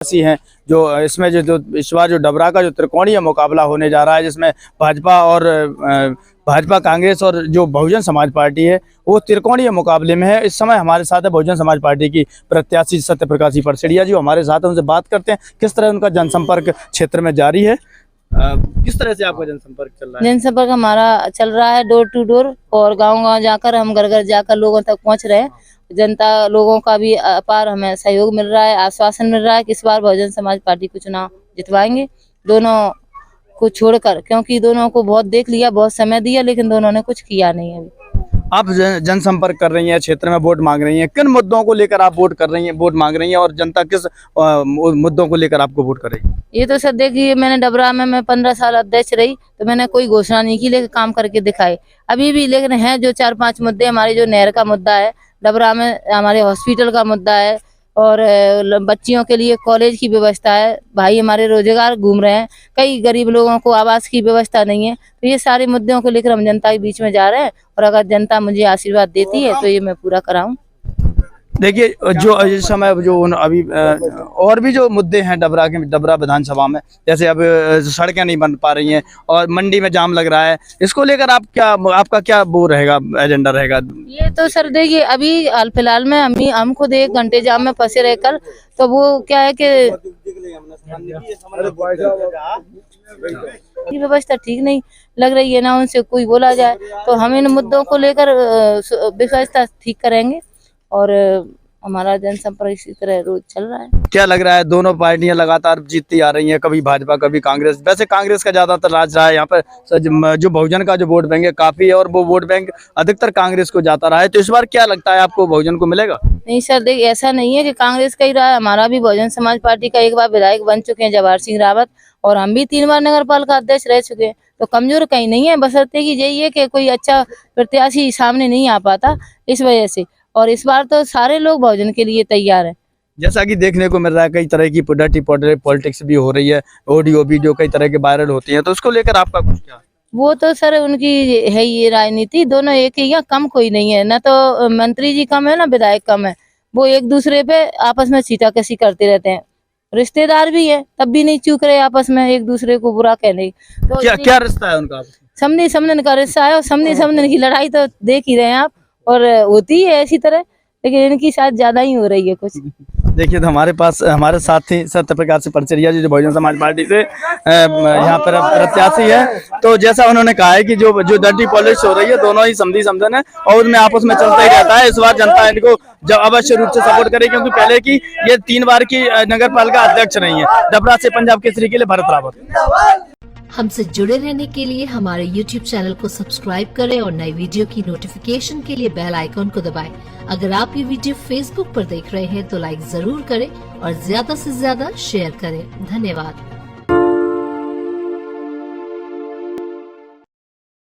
ऐसी हैं जो इसमें जो इस बार जो डबरा का जो त्रिकोणीय मुकाबला होने जा रहा है, जिसमें भाजपा कांग्रेस और जो बहुजन समाज पार्टी है वो त्रिकोणीय मुकाबले में है। इस समय हमारे साथ है बहुजन समाज पार्टी की प्रत्याशी सत्यप्रकाशी परसेड़िया जी, हमारे साथ है, उनसे बात करते हैं किस तरह उनका जनसंपर्क क्षेत्र में जारी है। किस तरह से आपका जनसंपर्क चल रहा है? जनसंपर्क हमारा चल रहा है डोर टू डोर, और गांव-गांव जाकर हम घर घर जाकर लोगों तक पहुंच रहे हैं। जनता लोगों का भी अपार हमें सहयोग मिल रहा है, आश्वासन मिल रहा है कि इस बार बहुजन समाज पार्टी को चुनाव जितवाएंगे दोनों को छोड़कर, क्योंकि दोनों को बहुत देख लिया, बहुत समय दिया, लेकिन दोनों ने कुछ किया नहीं अभी। आप जनसंपर्क कर रही हैं, क्षेत्र में वोट मांग रही हैं, किन मुद्दों को लेकर आप वोट कर रही हैं, वोट मांग रही हैं, और जनता किस मुद्दों को लेकर आपको वोट कर रही है? ये तो सर देखिए, मैंने डबरा में मैं 15 साल अध्यक्ष रही, तो मैंने कोई घोषणा नहीं की, लेकिन काम करके दिखाए अभी भी। लेकिन है जो 4-5 मुद्दे, हमारे जो नहर का मुद्दा है डबरा में, हमारे हॉस्पिटल का मुद्दा है, और बच्चियों के लिए कॉलेज की व्यवस्था है, भाई हमारे रोजगार घूम रहे हैं, कई गरीब लोगों को आवास की व्यवस्था नहीं है। तो ये सारे मुद्दों को लेकर हम जनता के बीच में जा रहे हैं, और अगर जनता मुझे आशीर्वाद देती है तो ये मैं पूरा कराऊं। देखिए, जो इस समय जो अभी और भी जो मुद्दे हैं डबरा विधानसभा में, जैसे अब सड़कें नहीं बन पा रही हैं और मंडी में जाम लग रहा है, इसको लेकर आपका क्या वो रहेगा, एजेंडा रहेगा? ये तो सर देखिए, अभी हाल फिलहाल में हम खुद 1 घंटे जाम में फंसे रहकर, तो वो क्या है कि ये व्यवस्था ठीक नहीं लग रही है ना, उनसे कोई बोला जाए तो हम इन मुद्दों को लेकर व्यवस्था ठीक करेंगे, और हमारा जनसंपर्क इसी तरह रोज चल रहा है। क्या लग रहा है, दोनों पार्टियां लगातार जीतती आ रही हैं, कभी भाजपा कभी कांग्रेस, वैसे कांग्रेस का ज्यादातर राज रहा है यहाँ पर, जो बहुजन का जो वोट बैंक है काफी है, और वो वोट बैंक अधिकतर कांग्रेस को जाता रहा है, तो इस बार क्या लगता है आपको, बहुजन को मिलेगा? नहीं सर देखिए, ऐसा नहीं है कि कांग्रेस का ही रहा है, हमारा भी बहुजन समाज पार्टी का 1 बार विधायक बन चुके हैं जवाहर सिंह रावत, और हम भी 3 बार नगर पालिका अध्यक्ष रह चुके हैं, तो कमजोर कहीं नहीं है, बशर्ते कि यही है कि कोई अच्छा प्रत्याशी सामने नहीं आ पाता, इस वजह से। और इस बार तो सारे लोग बहुजन के लिए तैयार हैं। जैसा कि देखने को मिल रहा है, कई तरह की डर्टी पॉलिटिक्स भी हो रही है, ऑडियो वीडियो कई तरह के वायरल होती हैं, तो उसको लेकर आपका कुछ क्या? वो तो सर उनकी है ये राजनीति, दोनों एक ही है, कम कोई नहीं है, ना तो मंत्री जी कम है ना विधायक कम है, वो एक दूसरे पे आपस में छींटाकशी करते रहते हैं, रिश्तेदार भी है तब भी नहीं चूक रहे आपस में एक दूसरे को बुरा कहने। तो क्या रिश्ता है उनका? समझने समझन का रिश्ता है, और समझने समझन की लड़ाई तो देख ही रहे हैं आप, और होती है ऐसी तरह, लेकिन इनकी शायद ज्यादा ही हो रही है कुछ। देखिए, तो हमारे साथ ही सत्यप्रकाशी परसेड़िया जी, जो बहुजन समाज पार्टी से यहाँ पर प्रत्याशी है, तो जैसा उन्होंने कहा है कि जो डर्टी पॉलिटिक्स हो रही है, दोनों ही समधी समझन है, और उनमें आपस में चलता ही रहता है। इस बार जनता इनको अवश्य रूप से सपोर्ट करे, क्योंकि पहले की ये 3 बार की नगर पालिका अध्यक्ष नहीं है। डबरा से पंजाब केसरी के लिए भरत रावत। हमसे जुड़े रहने के लिए हमारे YouTube चैनल को सब्सक्राइब करें, और नई वीडियो की नोटिफिकेशन के लिए बेल आइकॉन को दबाएं। अगर आप ये वीडियो Facebook पर देख रहे हैं तो लाइक जरूर करें, और ज्यादा से ज्यादा शेयर करें। धन्यवाद।